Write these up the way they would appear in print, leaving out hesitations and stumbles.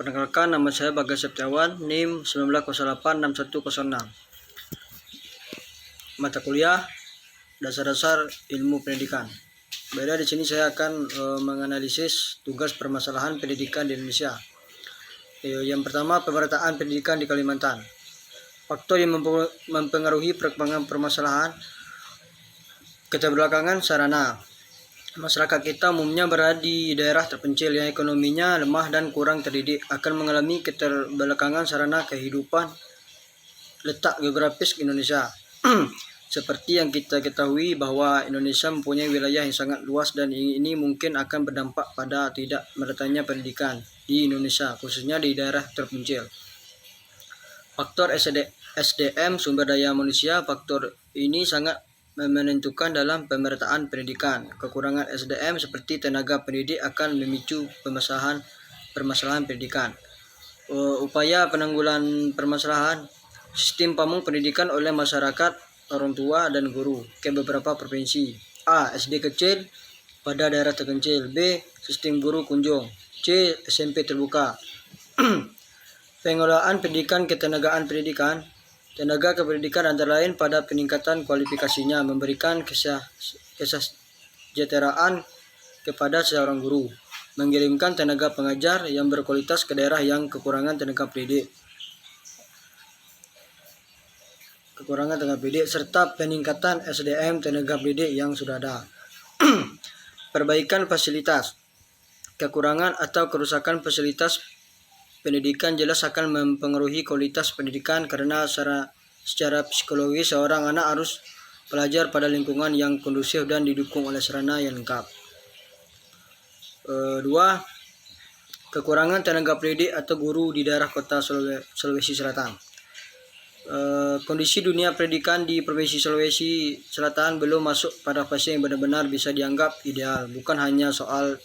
Perkenalkan, nama saya Bagas Septiawan, NIM 19086106. Mata kuliah Dasar-dasar Ilmu Pendidikan. Beda di sini saya akan menganalisis tugas permasalahan pendidikan di Indonesia. Yang pertama, pemerataan pendidikan di Kalimantan. Faktor yang mempengaruhi perkembangan permasalahan: keterbelakangan sarana. Masyarakat kita umumnya berada di daerah terpencil yang ekonominya lemah dan kurang terdidik, akan mengalami keterbelakangan sarana kehidupan. Letak geografis Indonesia. Seperti yang kita ketahui bahwa Indonesia mempunyai wilayah yang sangat luas dan ini mungkin akan berdampak pada tidak meratanya pendidikan di Indonesia, khususnya di daerah terpencil. Faktor SDM, sumber daya manusia. Faktor ini sangat menentukan dalam pemerataan pendidikan. Kekurangan SDM seperti tenaga pendidik akan memicu permasalahan pendidikan. Upaya penanggulangan permasalahan sistem pamung pendidikan oleh masyarakat, orang tua, dan guru ke beberapa provinsi. A. SD kecil pada daerah terpencil. B. Sistem guru kunjung. C. SMP terbuka. Pengelolaan pendidikan ketenagaan pendidikan. Tenaga kependidikan antara lain pada peningkatan kualifikasinya, memberikan kesejahteraan kepada seorang guru, mengirimkan tenaga pengajar yang berkualitas ke daerah yang kekurangan tenaga pendidik, serta peningkatan SDM tenaga pendidik yang sudah ada. Perbaikan fasilitas. Kekurangan atau kerusakan fasilitas pendidikan jelas akan mempengaruhi kualitas pendidikan karena secara psikologis seorang anak harus belajar pada lingkungan yang kondusif dan didukung oleh sarana yang lengkap. 2. Kekurangan tenaga pendidik atau guru di daerah kota Sulawesi Selatan. Kondisi dunia pendidikan di Provinsi Sulawesi Selatan belum masuk pada fase yang benar-benar bisa dianggap ideal. Bukan hanya soal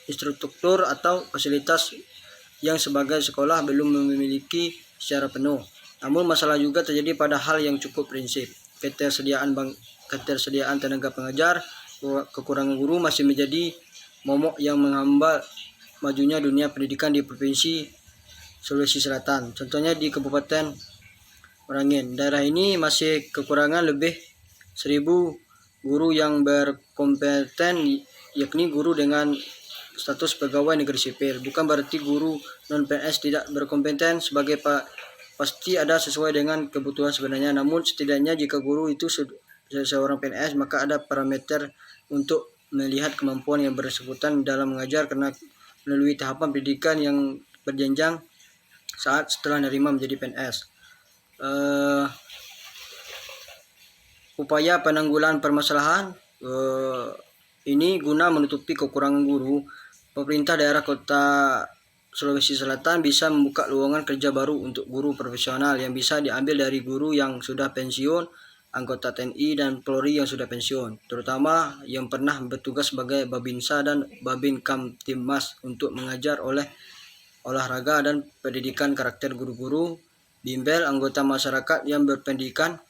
infrastruktur atau fasilitas yang sebagai sekolah belum memiliki secara penuh. Namun masalah juga terjadi pada hal yang cukup prinsip. Ketersediaan tenaga pengajar, kekurangan guru masih menjadi momok yang menghambat majunya dunia pendidikan di Provinsi Sulawesi Selatan. Contohnya di Kabupaten Merangin. Daerah ini masih kekurangan lebih 1.000 guru yang berkompeten, yakni guru dengan status pegawai negeri sipil. Bukan berarti guru non-PNS tidak berkompeten, sebagai pasti ada sesuai dengan kebutuhan sebenarnya. Namun setidaknya jika guru itu seorang PNS, maka ada parameter untuk melihat kemampuan yang bersangkutan dalam mengajar karena melalui tahapan pendidikan yang berjenjang saat setelah menerima menjadi PNS. Upaya penanggulangan permasalahan ini guna menutupi kekurangan guru. Pemerintah daerah kota Sulawesi Selatan bisa membuka lowongan kerja baru untuk guru profesional yang bisa diambil dari guru yang sudah pensiun, anggota TNI dan Polri yang sudah pensiun, terutama yang pernah bertugas sebagai Babinsa dan Babin Kamtibmas untuk mengajar olahraga dan pendidikan karakter guru-guru, bimbel, anggota masyarakat yang berpendidikan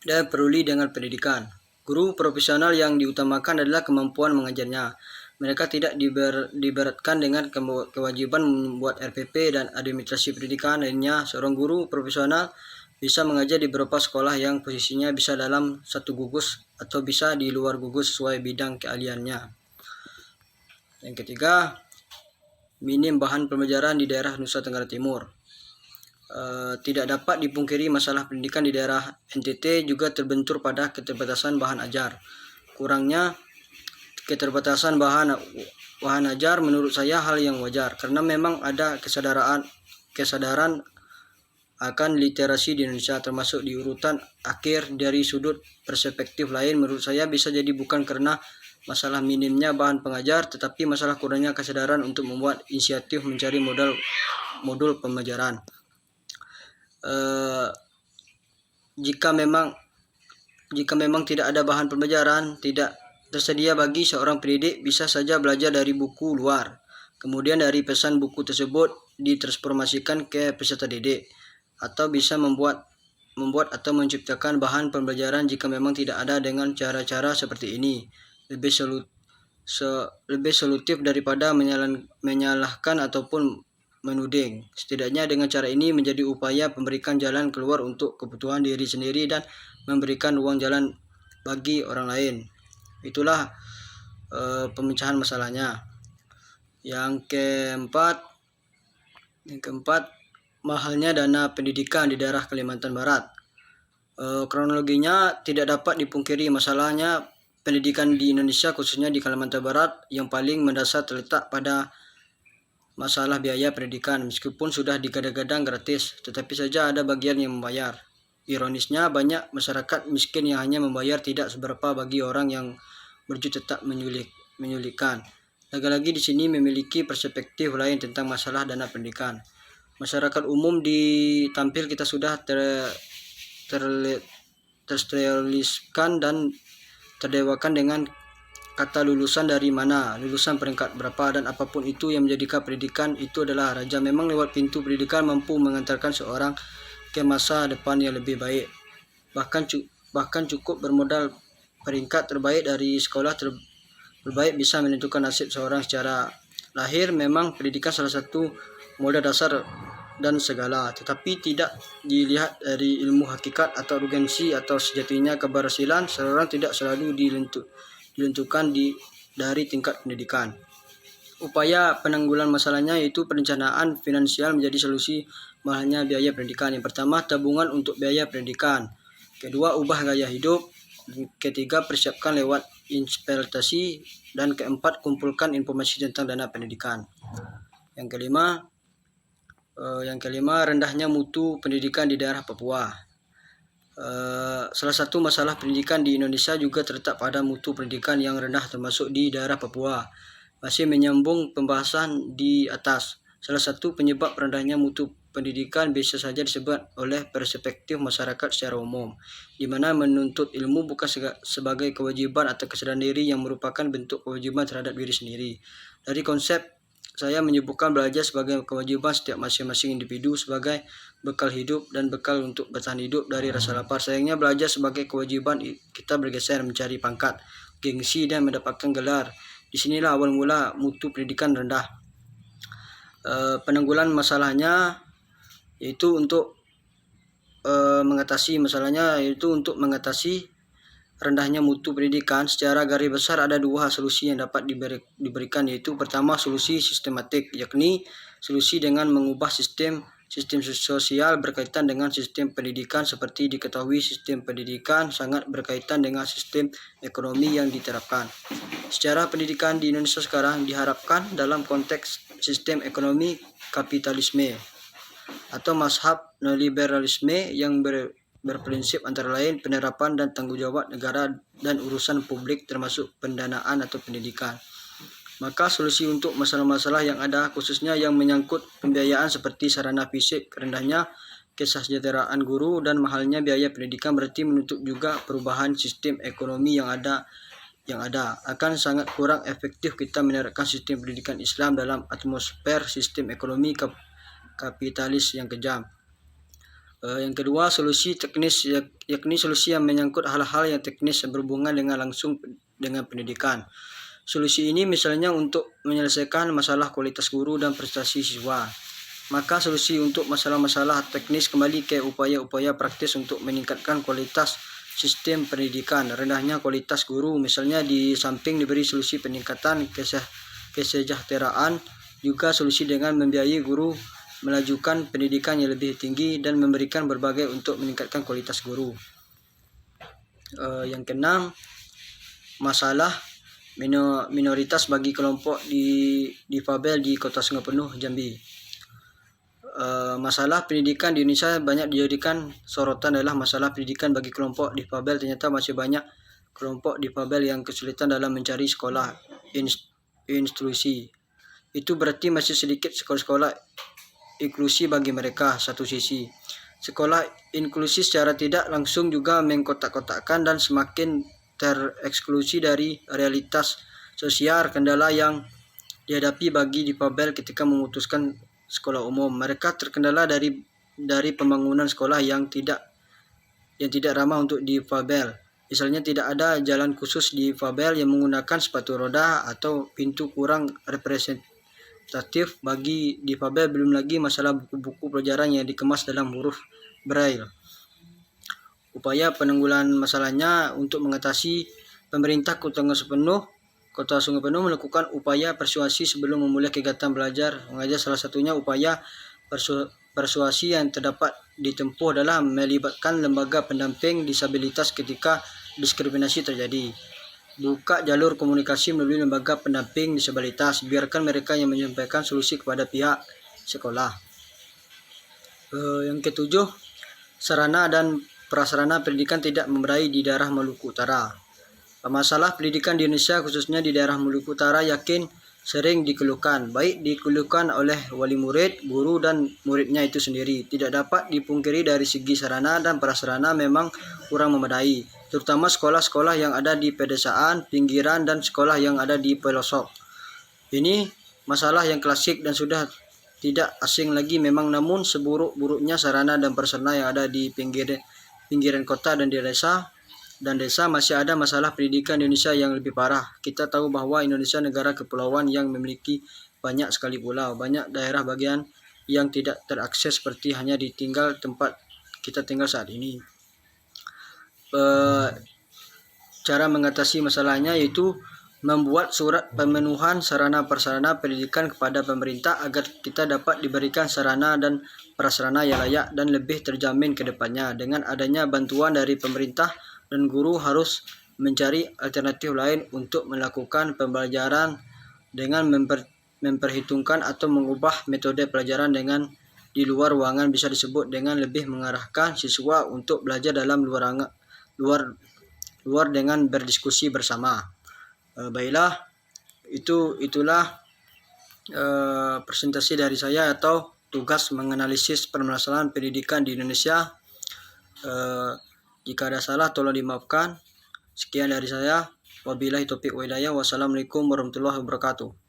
dan peduli dengan pendidikan. Guru profesional yang diutamakan adalah kemampuan mengajarnya. Mereka tidak diberatkan dengan kewajiban membuat RPP dan administrasi pendidikan lainnya. Seorang guru profesional bisa mengajar di beberapa sekolah yang posisinya bisa dalam satu gugus atau bisa di luar gugus sesuai bidang keahliannya. Yang ketiga, minim bahan pembelajaran di daerah Nusa Tenggara Timur. Tidak dapat dipungkiri masalah pendidikan di daerah NTT juga terbentur pada keterbatasan bahan ajar. Kurangnya keterbatasan bahan ajar menurut saya hal yang wajar, karena memang ada kesadaran akan literasi di Indonesia, termasuk di urutan akhir. Dari sudut perspektif lain, menurut saya bisa jadi bukan karena masalah minimnya bahan pengajar, tetapi masalah kurangnya kesadaran untuk membuat inisiatif mencari modul pembelajaran. Jika memang tidak ada bahan pembelajaran tidak tersedia bagi seorang pendidik, bisa saja belajar dari buku luar. Kemudian dari pesan buku tersebut ditransformasikan ke peserta didik, atau bisa membuat atau menciptakan bahan pembelajaran jika memang tidak ada dengan cara-cara seperti ini. Lebih lebih solutif daripada menyalahkan ataupun menuding. Setidaknya dengan cara ini menjadi upaya memberikan jalan keluar untuk kebutuhan diri sendiri dan memberikan ruang jalan bagi orang lain. Itulah pemecahan masalahnya. Yang keempat, mahalnya dana pendidikan di daerah Kalimantan Barat. Kronologinya tidak dapat dipungkiri masalahnya pendidikan di Indonesia, khususnya di Kalimantan Barat, yang paling mendasar terletak pada masalah biaya pendidikan. Meskipun sudah digadang-gadang gratis, tetapi saja ada bagian yang membayar. Ironisnya, banyak masyarakat miskin yang hanya membayar tidak seberapa bagi orang yang berjuang tetap menyulitkan. Lagi-lagi di sini memiliki perspektif lain tentang masalah dana pendidikan. Masyarakat umum ditampil kita sudah terstereoliskan dan terdewakan dengan kata lulusan dari mana, lulusan peringkat berapa, dan apapun itu yang menjadikan pendidikan itu adalah raja. Memang lewat pintu pendidikan mampu mengantarkan seorang ke masa depan yang lebih baik. Bahkan cukup bermodal peringkat terbaik dari sekolah terbaik bisa menentukan nasib seorang secara lahir. Memang pendidikan salah satu modal dasar dan segala, tetapi tidak dilihat dari ilmu hakikat atau urgensi atau sejatinya keberhasilan seorang tidak selalu dilentukan dari tingkat pendidikan. Upaya penanggulan masalahnya yaitu perencanaan finansial menjadi solusi mahalnya biaya pendidikan. Yang pertama, tabungan untuk biaya pendidikan. Kedua, ubah gaya hidup. Ketiga, persiapkan lewat investasi. Dan keempat, kumpulkan informasi tentang dana pendidikan. Yang kelima, rendahnya mutu pendidikan di daerah Papua. Salah satu masalah pendidikan di Indonesia juga terletak pada mutu pendidikan yang rendah, termasuk di daerah Papua. Masih menyambung pembahasan di atas, salah satu penyebab rendahnya mutu pendidikan bisa saja disebut oleh perspektif masyarakat secara umum, di mana menuntut ilmu bukan sebagai kewajiban atau kesadaran diri yang merupakan bentuk kewajiban terhadap diri sendiri. Dari konsep saya menyebutkan belajar sebagai kewajiban setiap masing-masing individu sebagai bekal hidup dan bekal untuk bertahan hidup dari rasa lapar. Sayangnya belajar sebagai kewajiban kita bergeser mencari pangkat, gengsi, dan mendapatkan gelar. Disinilah awal mula mutu pendidikan rendah. Penanggulan masalahnya yaitu untuk mengatasi rendahnya mutu pendidikan. Secara garis besar ada dua solusi yang dapat diberikan, yaitu pertama, solusi sistematik, yakni solusi dengan mengubah sistem sosial berkaitan dengan sistem pendidikan. Seperti diketahui, sistem pendidikan sangat berkaitan dengan sistem ekonomi yang diterapkan. Secara pendidikan di Indonesia sekarang diharapkan dalam konteks sistem ekonomi kapitalisme atau mazhab neoliberalisme yang berprinsip antara lain penerapan dan tanggung jawab negara dan urusan publik termasuk pendanaan atau pendidikan. Maka solusi untuk masalah-masalah yang ada, khususnya yang menyangkut pembiayaan seperti sarana fisik, rendahnya kesejahteraan guru, dan mahalnya biaya pendidikan, berarti menuntut juga perubahan sistem ekonomi yang ada. Akan sangat kurang efektif kita menerapkan sistem pendidikan Islam dalam atmosfer sistem ekonomi kapitalis yang kejam. Yang kedua, solusi teknis, yakni solusi yang menyangkut hal-hal yang teknis yang berhubungan langsung dengan pendidikan. Solusi ini misalnya untuk menyelesaikan masalah kualitas guru dan prestasi siswa. Maka solusi untuk masalah-masalah teknis kembali ke upaya-upaya praktis untuk meningkatkan kualitas sistem pendidikan. Rendahnya kualitas guru, misalnya di samping diberi solusi peningkatan kesejahteraan, juga solusi dengan membiayai guru, melajukan pendidikan yang lebih tinggi, dan memberikan berbagai untuk meningkatkan kualitas guru. Yang keenam, masalah minoritas bagi kelompok difabel di Kota Sungai Penuh, Jambi. Masalah pendidikan di Indonesia banyak dijadikan sorotan adalah masalah pendidikan bagi kelompok difabel. Ternyata masih banyak kelompok difabel yang kesulitan dalam mencari sekolah inklusi. Itu berarti masih sedikit sekolah-sekolah inklusi bagi mereka. Satu sisi, sekolah inklusi secara tidak langsung juga mengkotak-kotakkan dan semakin tereksklusi dari realitas sosial. Kendala yang dihadapi bagi difabel ketika memutuskan sekolah umum, mereka terkendala dari pembangunan sekolah yang tidak ramah untuk difabel. Misalnya tidak ada jalan khusus di Fabel yang menggunakan sepatu roda atau pintu kurang representatif bagi difabel, belum lagi masalah buku-buku pelajaran yang dikemas dalam huruf Braille. Upaya penanggulangan masalahnya untuk mengatasi, pemerintah Kota Sungai Penuh melakukan upaya persuasi sebelum memulai kegiatan belajar mengajar. Salah satunya upaya persuasi yang terdapat ditempuh adalah melibatkan lembaga pendamping disabilitas ketika diskriminasi terjadi. Buka jalur komunikasi melalui lembaga pendamping disabilitas. Biarkan mereka yang menyampaikan solusi kepada pihak sekolah. Yang ketujuh, sarana dan prasarana pendidikan tidak memadai di daerah Maluku Utara. Masalah pendidikan di Indonesia khususnya di daerah Maluku Utara yakin sering dikeluhkan, baik dikeluhkan oleh wali murid, guru, dan muridnya itu sendiri. Tidak dapat dipungkiri dari segi sarana dan prasarana memang kurang memadai, terutama sekolah-sekolah yang ada di pedesaan, pinggiran, dan sekolah yang ada di pelosok. Ini masalah yang klasik dan sudah tidak asing lagi memang, namun seburuk-buruknya sarana dan prasarana yang ada di pinggiran kota dan di desa masih ada masalah pendidikan Indonesia yang lebih parah. Kita tahu bahwa Indonesia negara kepulauan yang memiliki banyak sekali pulau, banyak daerah bagian yang tidak terakses seperti hanya ditinggal tempat kita tinggal saat ini. Cara mengatasi masalahnya yaitu membuat surat pemenuhan sarana prasarana pendidikan kepada pemerintah agar kita dapat diberikan sarana dan prasarana yang layak dan lebih terjamin ke depannya. Dengan adanya bantuan dari pemerintah dan guru harus mencari alternatif lain untuk melakukan pembelajaran dengan memperhitungkan atau mengubah metode pelajaran dengan di luar ruangan, bisa disebut dengan lebih mengarahkan siswa untuk belajar dalam luar dengan berdiskusi bersama. Baiklah, itulah presentasi dari saya atau tugas menganalisis permasalahan pendidikan di Indonesia. Jika ada salah tolong dimaafkan. Sekian dari saya. Wabillahi taufiq wal hidayah. Wassalamualaikum warahmatullahi wabarakatuh.